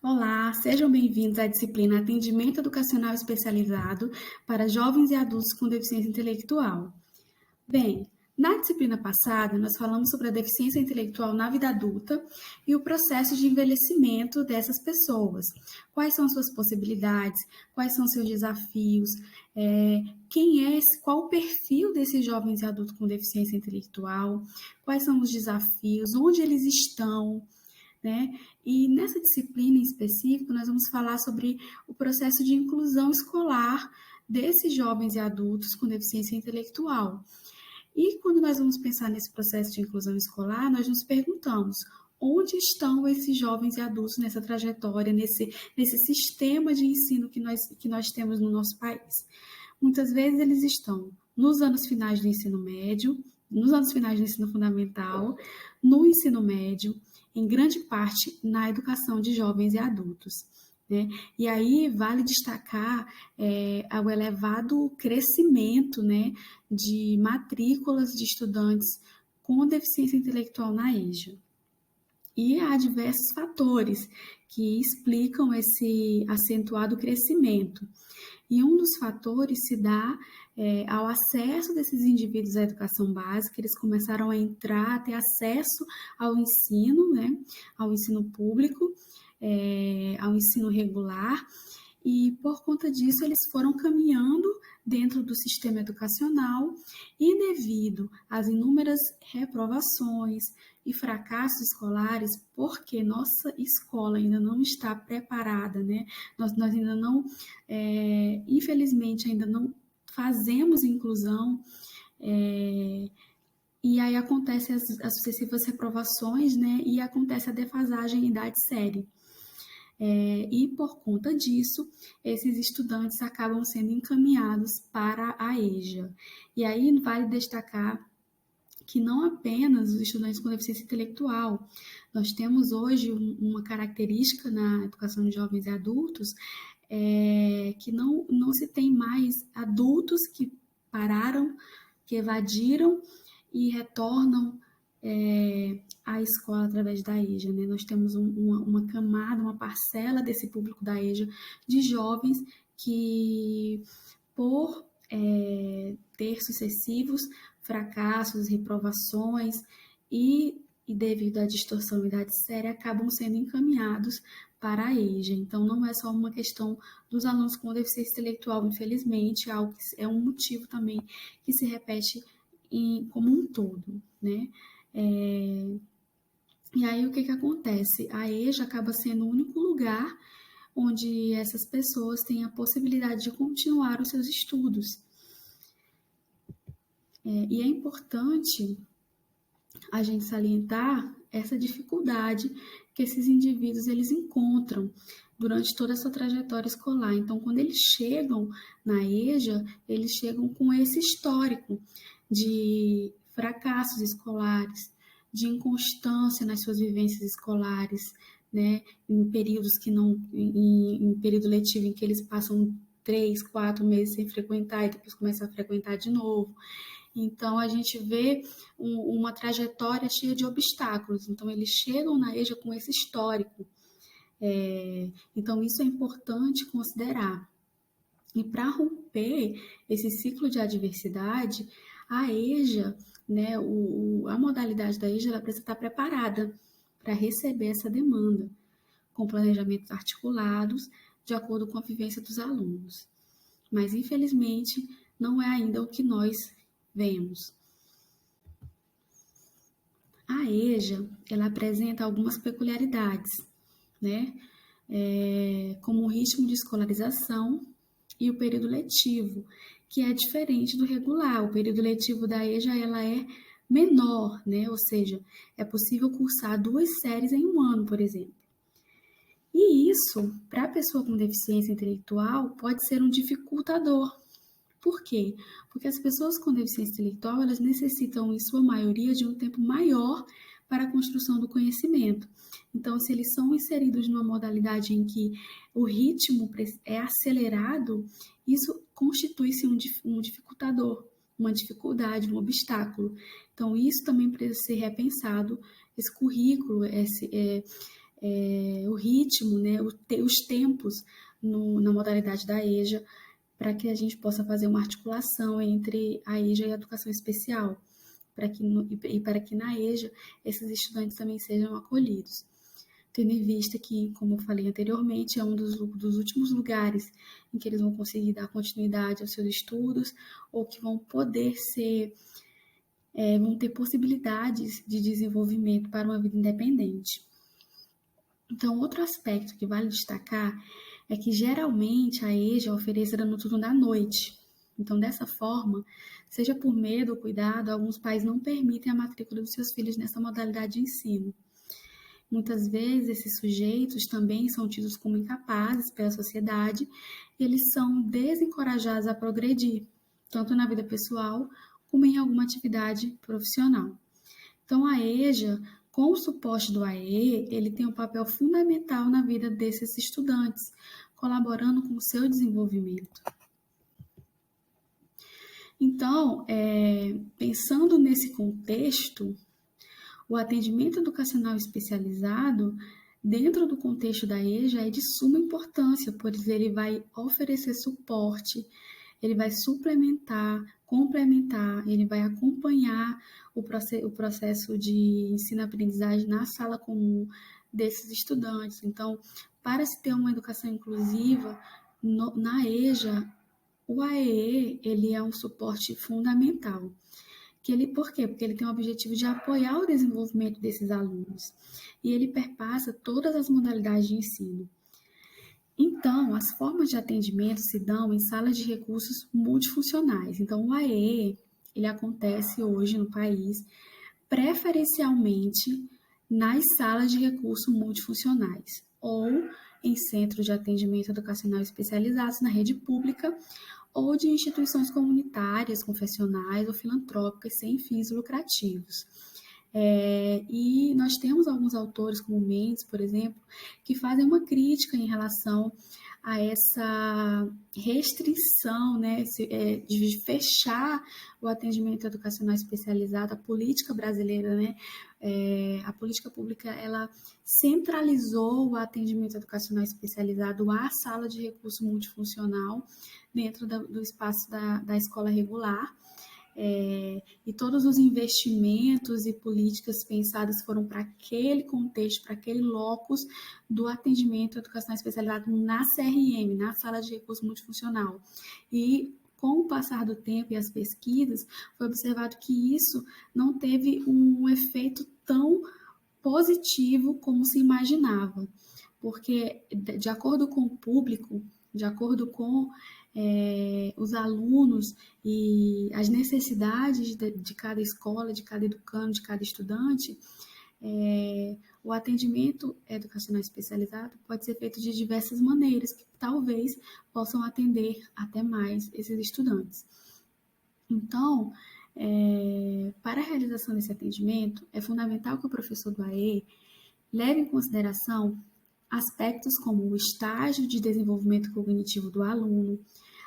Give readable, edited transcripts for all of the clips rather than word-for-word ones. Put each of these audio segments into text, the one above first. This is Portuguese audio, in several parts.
Olá, sejam bem-vindos à disciplina Atendimento Educacional Especializado para Jovens e Adultos com Deficiência Intelectual. Bem, na disciplina passada, nós falamos sobre a deficiência intelectual na vida adulta e o processo de envelhecimento dessas pessoas. Quais são suas possibilidades, quais são seus desafios, qual o perfil desses jovens e adultos com deficiência intelectual, quais são os desafios, onde eles estão, né? E nessa disciplina em específico, nós vamos falar sobre o processo de inclusão escolar desses jovens e adultos com deficiência intelectual. E quando nós vamos pensar nesse processo de inclusão escolar, nós nos perguntamos: onde estão esses jovens e adultos nessa trajetória, nesse sistema de ensino que nós temos no nosso país? Muitas vezes eles estão nos anos finais do ensino médio, nos anos finais do ensino fundamental, no ensino médio, em grande parte na educação de jovens e adultos, né? E aí vale destacar o elevado crescimento, né, de matrículas de estudantes com deficiência intelectual na EJA. E há diversos fatores que explicam esse acentuado crescimento. E um dos fatores se dá ao acesso desses indivíduos à educação básica. Eles começaram a entrar, a ter acesso ao ensino, né, ao ensino público, ao ensino regular, e por conta disso eles foram caminhando dentro do sistema educacional e devido às inúmeras reprovações e fracassos escolares, porque nossa escola ainda não está preparada, né? Nós ainda não, infelizmente, ainda não fazemos inclusão, e aí acontecem as sucessivas reprovações, né? E acontece a defasagem em idade série. E por conta disso, esses estudantes acabam sendo encaminhados para a EJA. E aí vale destacar que não apenas os estudantes com deficiência intelectual, nós temos hoje uma característica na educação de jovens e adultos, que não se tem mais adultos que pararam, que evadiram e retornam à escola através da EJA, né? Nós temos uma camada, uma parcela desse público da EJA de jovens que, por ter sucessivos fracassos, reprovações e devido à distorção da idade séria, acabam sendo encaminhados para a EJA. Então, não é só uma questão dos alunos com deficiência intelectual, infelizmente, é um motivo também que se repete como um todo, né? E aí, o que acontece? A EJA acaba sendo o único lugar onde essas pessoas têm a possibilidade de continuar os seus estudos. E é importante a gente salientar essa dificuldade que esses indivíduos eles encontram durante toda essa trajetória escolar. Então, quando eles chegam na EJA, eles chegam com esse histórico de fracassos escolares, de inconstância nas suas vivências escolares, né? Em períodos em período letivo em que eles passam 3, 4 meses sem frequentar e depois começam a frequentar de novo. Então, a gente vê uma trajetória cheia de obstáculos. Então, eles chegam na EJA com esse histórico. Então, isso é importante considerar. E para romper esse ciclo de adversidade, a EJA, né, a modalidade da EJA, ela precisa estar preparada para receber essa demanda, com planejamentos articulados, de acordo com a vivência dos alunos. Mas, infelizmente, não é ainda o que nós vemos. A EJA, ela apresenta algumas peculiaridades, né? Como o ritmo de escolarização e o período letivo, que é diferente do regular. O período letivo da EJA, ela é menor, né? Ou seja, é possível cursar 2 séries em um ano, por exemplo. E isso, para a pessoa com deficiência intelectual, pode ser um dificultador. Por quê? Porque as pessoas com deficiência intelectual, elas necessitam, em sua maioria, de um tempo maior para a construção do conhecimento. Então, se eles são inseridos numa modalidade em que o ritmo é acelerado, isso constitui-se um dificultador, uma dificuldade, um obstáculo. Então, isso também precisa ser repensado, esse currículo, o ritmo, né, os tempos na modalidade da EJA, para que a gente possa fazer uma articulação entre a EJA e a educação especial, para que na EJA esses estudantes também sejam acolhidos. Tendo em vista que, como eu falei anteriormente, é um dos últimos lugares em que eles vão conseguir dar continuidade aos seus estudos ou que vão poder vão ter possibilidades de desenvolvimento para uma vida independente. Então, outro aspecto que vale destacar é que geralmente a EJA é oferecida no turno da noite. Então, dessa forma, seja por medo ou cuidado, alguns pais não permitem a matrícula dos seus filhos nessa modalidade de ensino. Muitas vezes, esses sujeitos também são tidos como incapazes pela sociedade e eles são desencorajados a progredir, tanto na vida pessoal como em alguma atividade profissional. Então, a EJA, com o suporte do AEE, ele tem um papel fundamental na vida desses estudantes, colaborando com o seu desenvolvimento. Então, pensando nesse contexto, o atendimento educacional especializado, dentro do contexto da EJA, é de suma importância, pois ele vai oferecer suporte, ele vai suplementar, complementar, ele vai acompanhar o processo de ensino-aprendizagem na sala comum desses estudantes. Então, para se ter uma educação inclusiva, na EJA, o AEE, ele é um suporte fundamental. Por quê? Porque ele tem o objetivo de apoiar o desenvolvimento desses alunos. E ele perpassa todas as modalidades de ensino. Então, as formas de atendimento se dão em salas de recursos multifuncionais. Então, o AEE, ele acontece hoje no país, preferencialmente nas salas de recursos multifuncionais, ou em centros de atendimento educacional especializados na rede pública, ou de instituições comunitárias, confessionais ou filantrópicas sem fins lucrativos. E nós temos alguns autores, como Mendes, por exemplo, que fazem uma crítica em relação a essa restrição, né, de fechar o atendimento educacional especializado. A política brasileira, né, a política pública, ela centralizou o atendimento educacional especializado à sala de recurso multifuncional dentro do espaço da escola regular. E todos os investimentos e políticas pensadas foram para aquele contexto, para aquele locus do atendimento educacional especializado na CRM, na sala de recurso multifuncional. E com o passar do tempo e as pesquisas, foi observado que isso não teve um efeito tão positivo como se imaginava, porque de acordo com o público, de acordo com os alunos e as necessidades de cada escola, de cada educando, de cada estudante, o atendimento educacional especializado pode ser feito de diversas maneiras que talvez possam atender até mais esses estudantes. Então, para a realização desse atendimento, é fundamental que o professor do AE leve em consideração aspectos como o estágio de desenvolvimento cognitivo do aluno,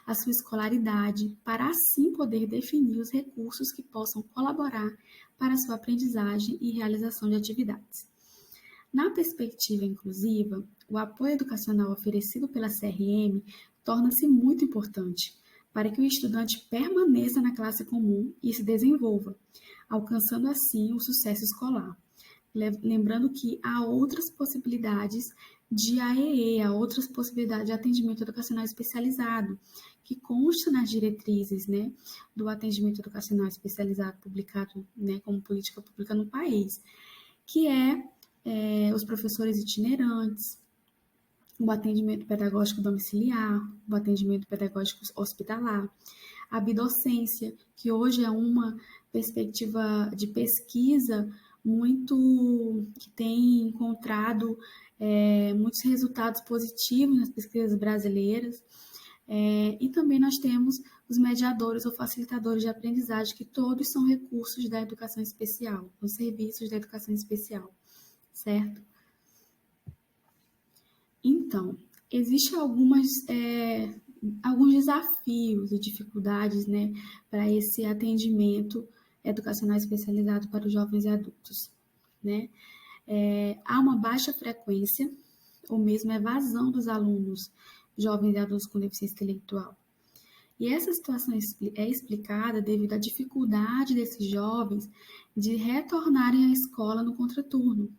a sua escolaridade, para assim poder definir os recursos que possam colaborar para a sua aprendizagem e realização de atividades. Na perspectiva inclusiva, o apoio educacional oferecido pela CRM torna-se muito importante para que o estudante permaneça na classe comum e se desenvolva, alcançando assim o sucesso escolar. Lembrando que há outras possibilidades de AEE, há outras possibilidades de atendimento educacional especializado, que consta nas diretrizes, né, do atendimento educacional especializado publicado, né, como política pública no país, que os professores itinerantes, o atendimento pedagógico domiciliar, o atendimento pedagógico hospitalar, a bidocência, que hoje é uma perspectiva de pesquisa que tem encontrado muitos resultados positivos nas pesquisas brasileiras. E também nós temos os mediadores ou facilitadores de aprendizagem, que todos são recursos da educação especial, os serviços da educação especial, certo? Então, existem alguns desafios e dificuldades, né, para esse atendimento educacional especializado para os jovens e adultos, né? há uma baixa frequência ou mesmo evasão dos alunos jovens e adultos com deficiência intelectual. E essa situação é explicada devido à dificuldade desses jovens de retornarem à escola no contraturno,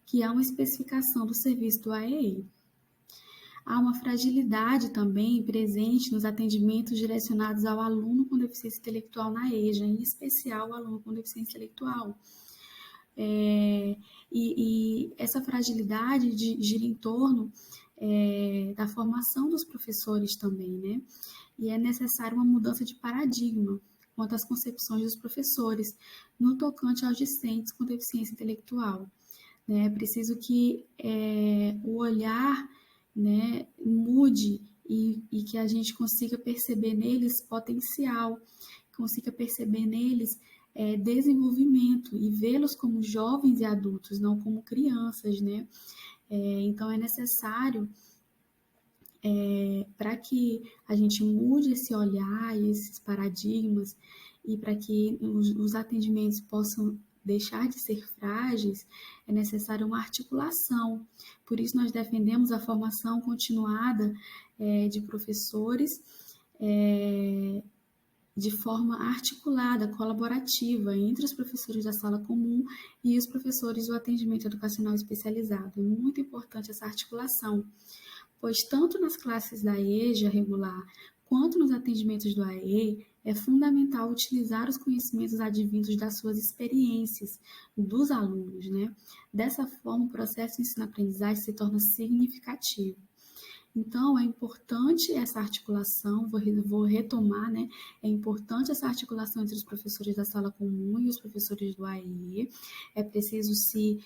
que há uma especificação do serviço do AEI. Há uma fragilidade também presente nos atendimentos direcionados ao aluno com deficiência intelectual na EJA, em especial o aluno com deficiência intelectual. E essa fragilidade gira em torno da formação dos professores também, né? E é necessária uma mudança de paradigma quanto às concepções dos professores no tocante aos discentes com deficiência intelectual. É preciso que o olhar, né, mude e que a gente consiga perceber neles potencial, consiga perceber neles desenvolvimento e vê-los como jovens e adultos, não como crianças, né? Então é necessário para que a gente mude esse olhar e esses paradigmas e para que os atendimentos possam deixar de ser frágeis, é necessária uma articulação. Por isso, nós defendemos a formação continuada de professores de forma articulada, colaborativa, entre os professores da sala comum e os professores do atendimento educacional especializado. É muito importante essa articulação, pois tanto nas classes da EJA regular quanto nos atendimentos do AE, é fundamental utilizar os conhecimentos advindos das suas experiências dos alunos, né? Dessa forma, o processo de ensino-aprendizagem se torna significativo. Então, é importante essa articulação, vou retomar, né? É importante essa articulação entre os professores da sala comum e os professores do AE. É preciso se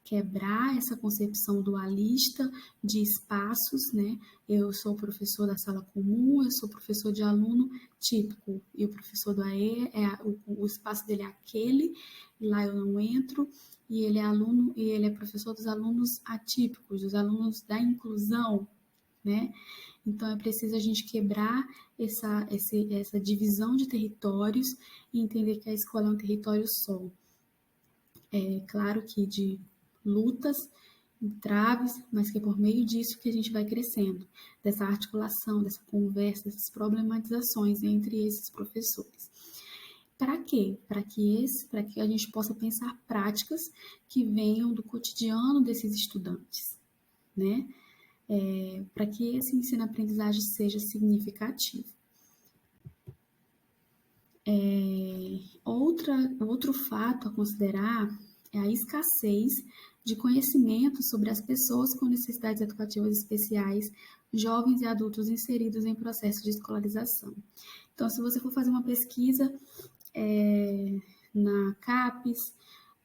quebrar essa concepção dualista de espaços, né? Eu sou professor da sala comum, eu sou professor de aluno típico, e o professor do AE, o espaço dele é aquele, e lá eu não entro, e ele é aluno, e ele é professor dos alunos atípicos, dos alunos da inclusão, né? Então, é preciso a gente quebrar essa divisão de territórios e entender que a escola é um território só. É claro que de lutas, entraves, mas que é por meio disso que a gente vai crescendo, dessa articulação, dessa conversa, dessas problematizações entre esses professores. Para quê? Para que a gente possa pensar práticas que venham do cotidiano desses estudantes, né? Para que esse ensino-aprendizagem seja significativo. Outro fato a considerar é a escassez de conhecimento sobre as pessoas com necessidades educativas especiais, jovens e adultos inseridos em processo de escolarização. Então, se você for fazer uma pesquisa na CAPES,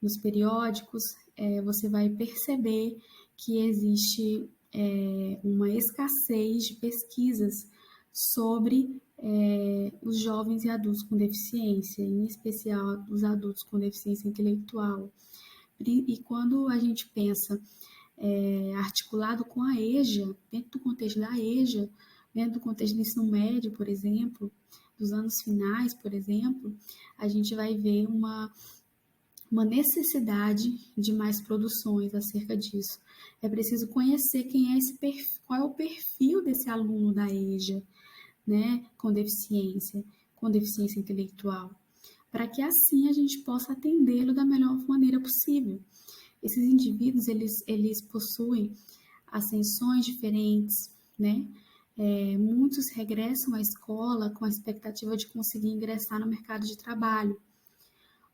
nos periódicos, você vai perceber que existe uma escassez de pesquisas sobre os jovens e adultos com deficiência, em especial os adultos com deficiência intelectual. E quando a gente pensa articulado com a EJA, dentro do contexto da EJA, dentro do contexto do ensino médio, por exemplo, dos anos finais, por exemplo, a gente vai ver uma necessidade de mais produções acerca disso. É preciso conhecer qual é o perfil desse aluno da EJA, né, com deficiência intelectual, para que assim a gente possa atendê-lo da melhor maneira possível. Esses indivíduos, eles possuem ascensões diferentes, né? Muitos regressam à escola com a expectativa de conseguir ingressar no mercado de trabalho,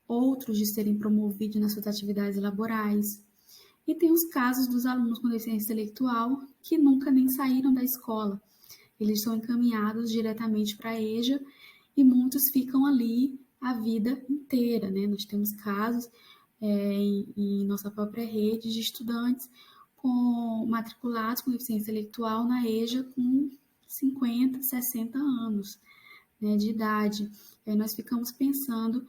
outros de serem promovidos nas suas atividades laborais. E tem os casos dos alunos com deficiência intelectual que nunca nem saíram da escola. Eles são encaminhados diretamente para a EJA e muitos ficam ali a vida inteira, né? Nós temos casos em nossa própria rede de estudantes matriculados com deficiência intelectual na EJA com 50, 60 anos, né, de idade. Aí nós ficamos pensando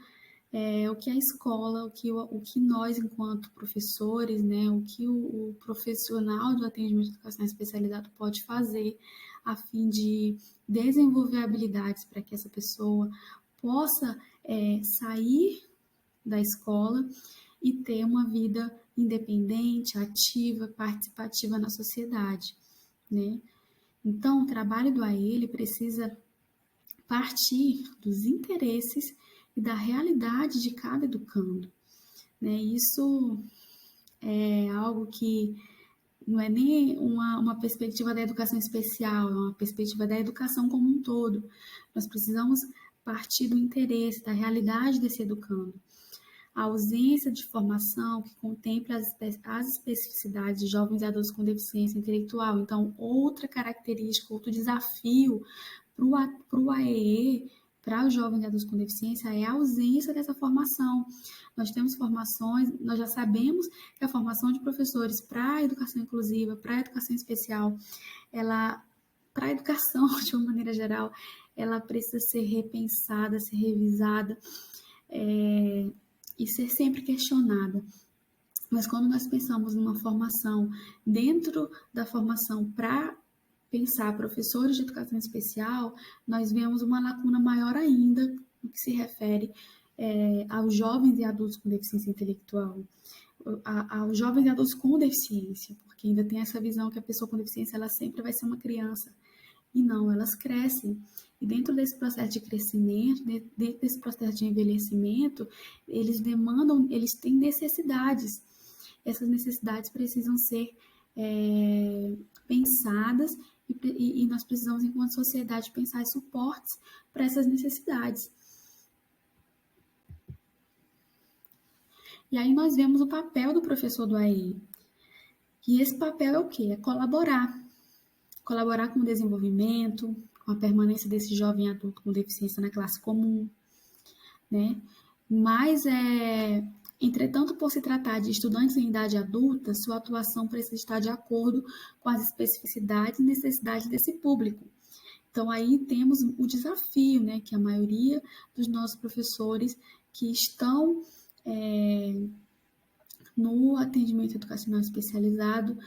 o que a escola, o que nós, enquanto professores, né, o que o profissional do atendimento educacional especializado pode fazer a fim de desenvolver habilidades para que essa pessoa possa sair da escola e ter uma vida independente, ativa, participativa na sociedade, né? Então, o trabalho do AE ele precisa partir dos interesses e da realidade de cada educando, né? Isso é algo que não é nem uma perspectiva da educação especial, é uma perspectiva da educação como um todo. Nós precisamos partir do interesse, da realidade desse educando. A ausência de formação que contemple as especificidades de jovens e adultos com deficiência intelectual. Então, outra característica, outro desafio para o AEE, para os jovens e adultos com deficiência, é a ausência dessa formação. Nós temos formações, nós já sabemos que a formação de professores para a educação inclusiva, para a educação especial, para a educação de uma maneira geral, ela precisa ser repensada, ser revisada, e ser sempre questionada. Mas quando nós pensamos numa formação, dentro da formação para pensar professores de educação especial, nós vemos uma lacuna maior ainda no que se refere aos jovens e adultos com deficiência intelectual, aos jovens e adultos com deficiência, porque ainda tem essa visão que a pessoa com deficiência ela sempre vai ser uma criança. E não, elas crescem. E dentro desse processo de crescimento, dentro desse processo de envelhecimento, eles têm necessidades. Essas necessidades precisam ser pensadas e nós precisamos, enquanto sociedade, pensar em suportes para essas necessidades. E aí nós vemos o papel do professor do AE. E esse papel é o quê? É colaborar com o desenvolvimento, com a permanência desse jovem adulto com deficiência na classe comum, né? Mas, entretanto, por se tratar de estudantes em idade adulta, sua atuação precisa estar de acordo com as especificidades e necessidades desse público. Então, aí temos o desafio, né, que a maioria dos nossos professores que estão no atendimento educacional especializado,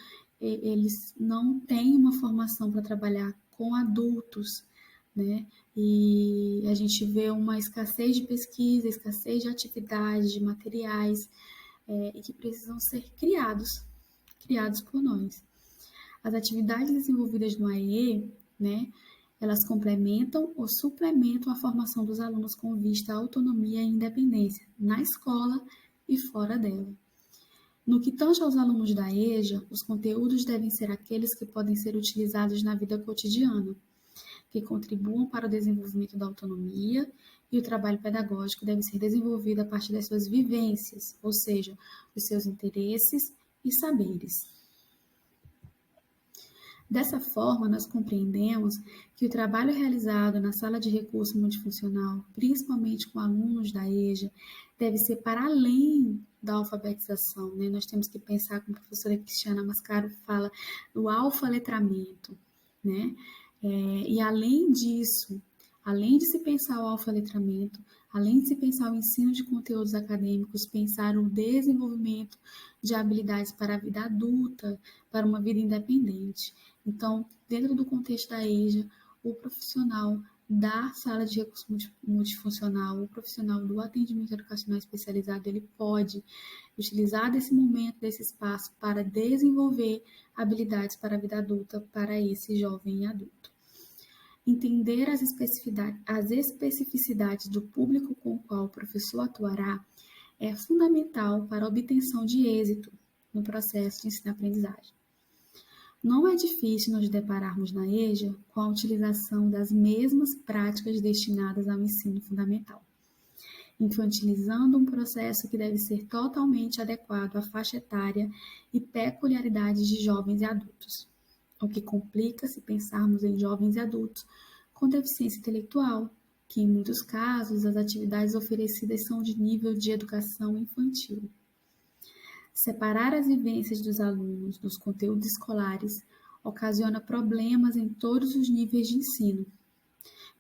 eles não têm uma formação para trabalhar com adultos, né? E a gente vê uma escassez de pesquisa, escassez de atividades, de materiais, e que precisam ser criados por nós. As atividades desenvolvidas no AE, né, elas complementam ou suplementam a formação dos alunos com vista à autonomia e independência na escola e fora dela. No que tange aos alunos da EJA, os conteúdos devem ser aqueles que podem ser utilizados na vida cotidiana, que contribuam para o desenvolvimento da autonomia, e o trabalho pedagógico deve ser desenvolvido a partir das suas vivências, ou seja, dos seus interesses e saberes. Dessa forma, nós compreendemos que o trabalho realizado na sala de recurso multifuncional, principalmente com alunos da EJA, deve ser para além da alfabetização, né? Nós temos que pensar, como a professora Cristiana Mascaro fala, do alfaletramento, né? E além disso, além de se pensar o alfaletramento, além de se pensar o ensino de conteúdos acadêmicos, pensar o desenvolvimento de habilidades para a vida adulta, para uma vida independente. Então, dentro do contexto da EJA, o profissional da sala de recurso multifuncional, o profissional do atendimento educacional especializado, ele pode utilizar desse momento, desse espaço, para desenvolver habilidades para a vida adulta para esse jovem adulto. Entender as especificidades do público com o qual o professor atuará é fundamental para a obtenção de êxito no processo de ensino-aprendizagem. Não é difícil nos depararmos na EJA com a utilização das mesmas práticas destinadas ao ensino fundamental, infantilizando um processo que deve ser totalmente adequado à faixa etária e peculiaridades de jovens e adultos, o que complica se pensarmos em jovens e adultos com deficiência intelectual, que em muitos casos as atividades oferecidas são de nível de educação infantil. Separar as vivências dos alunos dos conteúdos escolares ocasiona problemas em todos os níveis de ensino,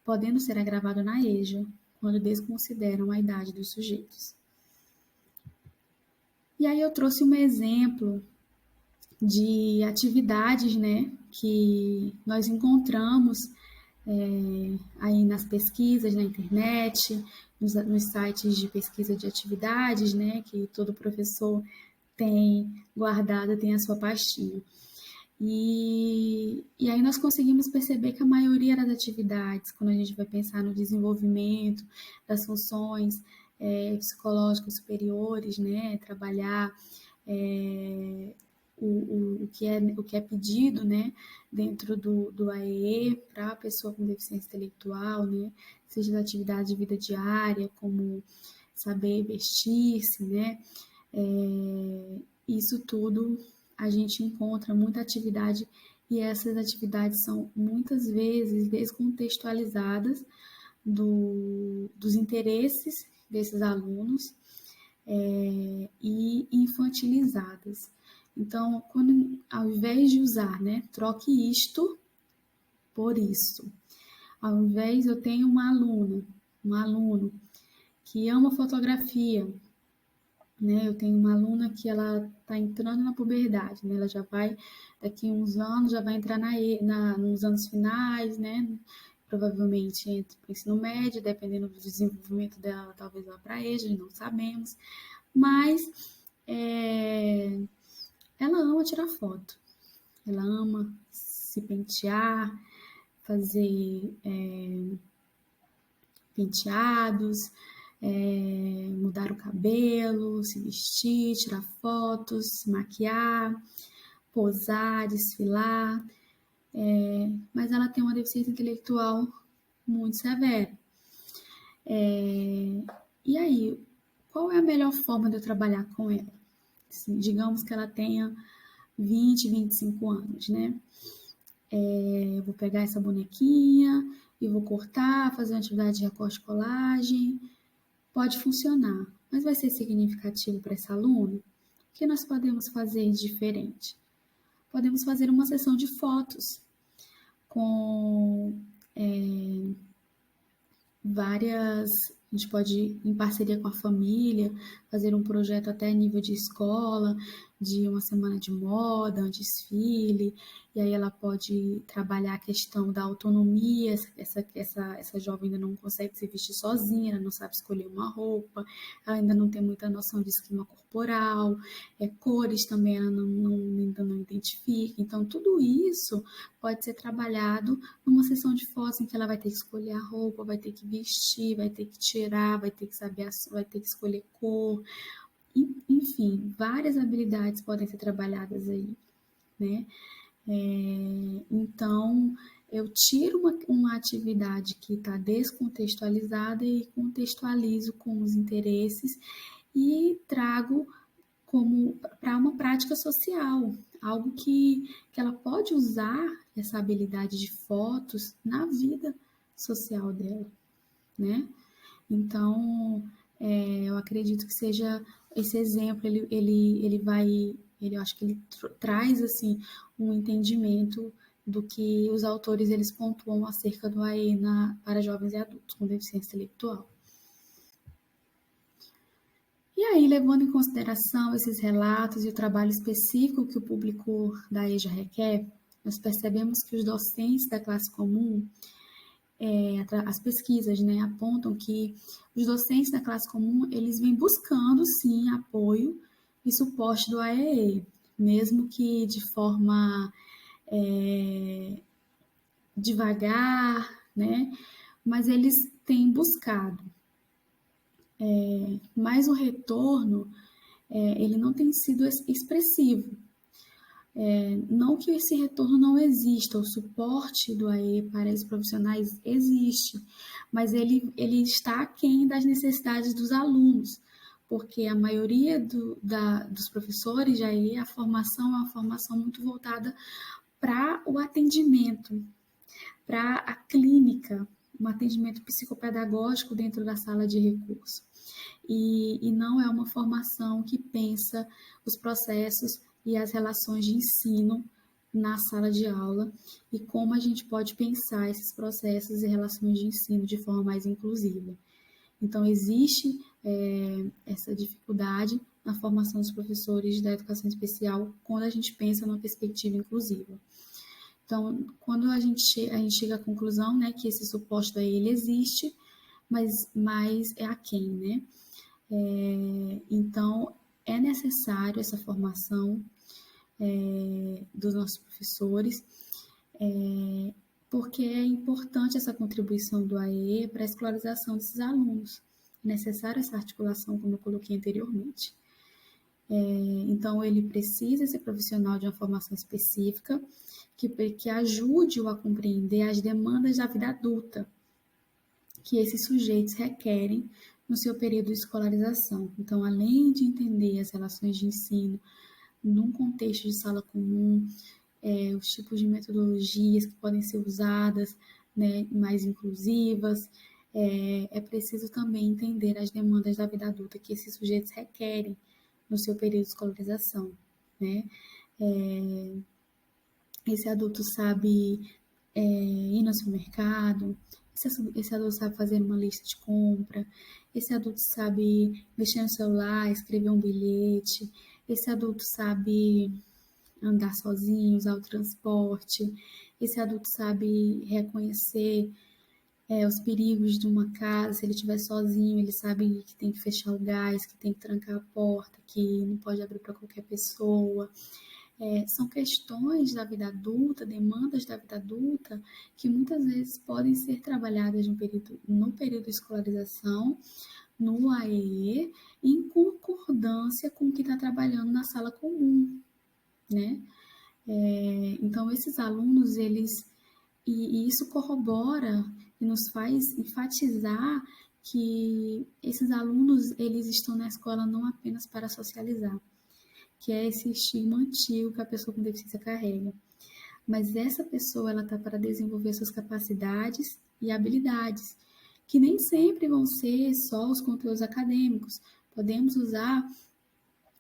podendo ser agravado na EJA, quando desconsideram a idade dos sujeitos. E aí eu trouxe um exemplo de atividades, né, que nós encontramos aí nas pesquisas, na internet, nos sites de pesquisa de atividades, né, que todo professor tem guardado, tem a sua pastinha. E aí nós conseguimos perceber que a maioria das atividades, quando a gente vai pensar no desenvolvimento das funções psicológicas superiores, né, trabalhar o que é pedido, né, dentro do AEE para a pessoa com deficiência intelectual, né, seja da atividade de vida diária, como saber vestir-se, né, isso tudo a gente encontra muita atividade e essas atividades são muitas vezes descontextualizadas dos interesses desses alunos e infantilizadas. Então, quando, ao invés de usar, né, troque isto por isso. Ao invés, eu tenho uma aluna, um aluno que ama fotografia, né? Eu tenho uma aluna que ela está entrando na puberdade, né? Ela já vai, daqui a uns anos, já vai entrar nos anos finais, né? Provavelmente entre o ensino médio, dependendo do desenvolvimento dela, talvez lá para EJA, não sabemos. Mas ela ama tirar foto, ela ama se pentear, fazer penteados, mudar o cabelo, se vestir, tirar fotos, se maquiar, posar, desfilar, mas ela tem uma deficiência intelectual muito severa. E aí, qual é a melhor forma de eu trabalhar com ela? Assim, digamos que ela tenha 20, 25 anos, né? Eu vou pegar essa bonequinha e vou cortar, fazer uma atividade de recorte e colagem. Pode funcionar, mas vai ser significativo para essa aluna? O que nós podemos fazer de diferente? Podemos fazer uma sessão de fotos com várias. A gente pode, em parceria com a família, fazer um projeto até nível de escola, de uma semana de moda, um desfile, e aí ela pode trabalhar a questão da autonomia. Essa jovem ainda não consegue se vestir sozinha, ela não sabe escolher uma roupa, ela ainda não tem muita noção de esquema corporal, cores também ela ainda não identifica. Então, tudo isso pode ser trabalhado numa sessão de fotos em que ela vai ter que escolher a roupa, vai ter que vestir, vai ter que tirar, vai ter que saber, vai ter que escolher cor, enfim, várias habilidades podem ser trabalhadas aí, né? Então, eu tiro uma atividade que está descontextualizada e contextualizo com os interesses e trago como para uma prática social, algo que ela pode usar essa habilidade de fotos na vida social dela, né? Então, eu acredito que seja esse exemplo, eu acho que ele traz assim um entendimento do que os autores eles pontuam acerca do AE para jovens e adultos com deficiência intelectual. E aí, levando em consideração esses relatos e o trabalho específico que o público da EJA requer, nós percebemos que os docentes da classe comum, as pesquisas, né, apontam que os docentes da classe comum, eles vêm buscando, sim, apoio e suporte do AEE, mesmo que de forma devagar, né, mas eles têm buscado. Mas o retorno ele não tem sido expressivo. Não que esse retorno não exista, o suporte do AE para esses profissionais existe, mas ele está aquém das necessidades dos alunos, porque a maioria dos professores de AE, a formação é uma formação muito voltada para o atendimento, para a clínica, um atendimento psicopedagógico dentro da sala de recurso. E não é uma formação que pensa os processos e as relações de ensino na sala de aula e como a gente pode pensar esses processos e relações de ensino de forma mais inclusiva. Então, existe essa dificuldade na formação dos professores da educação especial quando a gente pensa numa perspectiva inclusiva. Então, quando a gente chega à conclusão, né, que esse suporte ele existe, mas é aquém, né? Então, é necessário essa formação dos nossos professores, porque é importante essa contribuição do AE para a escolarização desses alunos. É necessária essa articulação, como eu coloquei anteriormente. Então, ele precisa ser profissional de uma formação específica que ajude-o a compreender as demandas da vida adulta que esses sujeitos requerem no seu período de escolarização. Então, além de entender as relações de ensino num contexto de sala comum, os tipos de metodologias que podem ser usadas, né, mais inclusivas, é preciso também entender as demandas da vida adulta que esses sujeitos requerem no seu período de escolarização, né? Esse adulto sabe ir no supermercado, esse adulto sabe fazer uma lista de compra, esse adulto sabe mexer no celular, escrever um bilhete, esse adulto sabe andar sozinho, usar o transporte, esse adulto sabe reconhecer os perigos de uma casa, se ele estiver sozinho, ele sabe que tem que fechar o gás, que tem que trancar a porta, que não pode abrir para qualquer pessoa. São questões da vida adulta, demandas da vida adulta, que muitas vezes podem ser trabalhadas no período de escolarização, no AE, em concordância com o que está trabalhando na sala comum, né? Então, esses alunos, e isso corrobora e nos faz enfatizar que esses alunos, eles estão na escola não apenas para socializar, que é esse estigma antigo que a pessoa com deficiência carrega. Mas essa pessoa, ela está para desenvolver suas capacidades e habilidades, que nem sempre vão ser só os conteúdos acadêmicos. Podemos usar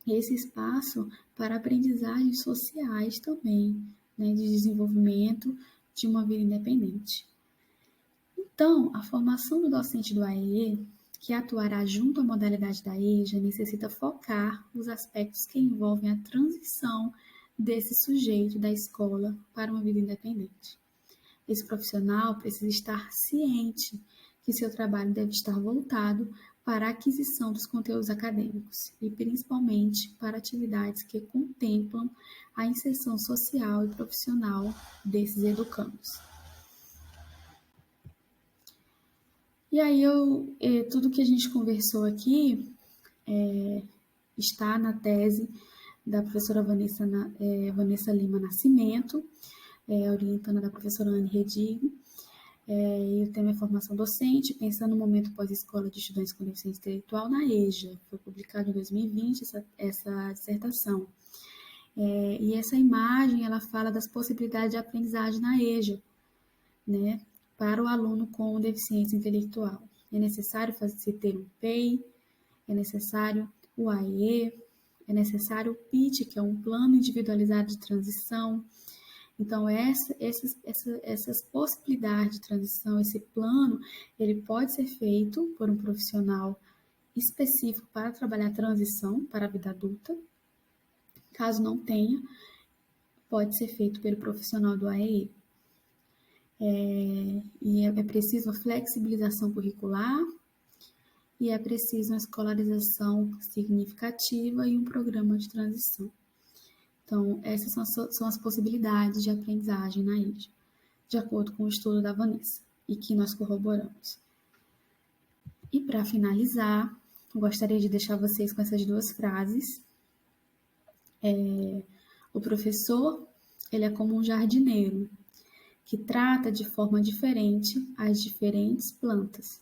esse espaço para aprendizagens sociais também, né, de desenvolvimento de uma vida independente. Então, a formação do docente do AEE, que atuará junto à modalidade da EJA, necessita focar os aspectos que envolvem a transição desse sujeito da escola para uma vida independente. Esse profissional precisa estar ciente que seu trabalho deve estar voltado para a aquisição dos conteúdos acadêmicos e principalmente para atividades que contemplam a inserção social e profissional desses educandos. E aí, tudo que a gente conversou aqui está na tese da professora Vanessa Lima Nascimento, orientando da professora Anne Redig, e o tema é formação docente, pensando no momento pós-escola de estudantes com deficiência intelectual na EJA. Foi publicado em 2020 essa dissertação. E essa imagem, ela fala das possibilidades de aprendizagem na EJA, né, para o aluno com deficiência intelectual. É necessário ter um PEI, é necessário o AE, é necessário o PIT, que é um plano individualizado de transição. Então, essas possibilidades de transição, esse plano, ele pode ser feito por um profissional específico para trabalhar a transição para a vida adulta. Caso não tenha, pode ser feito pelo profissional do AEE. E é preciso uma flexibilização curricular e é preciso uma escolarização significativa e um programa de transição. Então, essas são as possibilidades de aprendizagem na EJA, de acordo com o estudo da Vanessa, e que nós corroboramos. E para finalizar, eu gostaria de deixar vocês com essas duas frases. O professor, ele é como um jardineiro, que trata de forma diferente as diferentes plantas,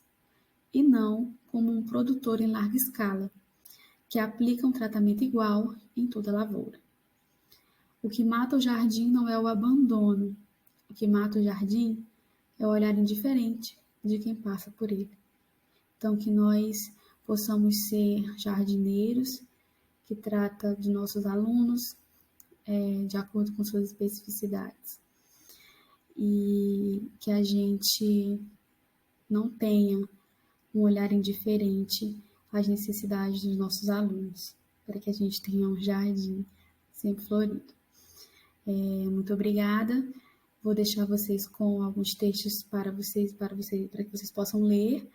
e não como um produtor em larga escala, que aplica um tratamento igual em toda a lavoura. O que mata o jardim não é o abandono, o que mata o jardim é o olhar indiferente de quem passa por ele. Então, que nós possamos ser jardineiros, que trata de nossos alunos de acordo com suas especificidades. E que a gente não tenha um olhar indiferente às necessidades dos nossos alunos, para que a gente tenha um jardim sempre florido. Muito obrigada. Vou deixar vocês com alguns textos para que vocês possam ler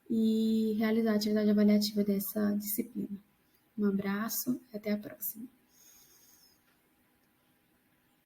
e realizar a atividade avaliativa dessa disciplina. Um abraço e até a próxima.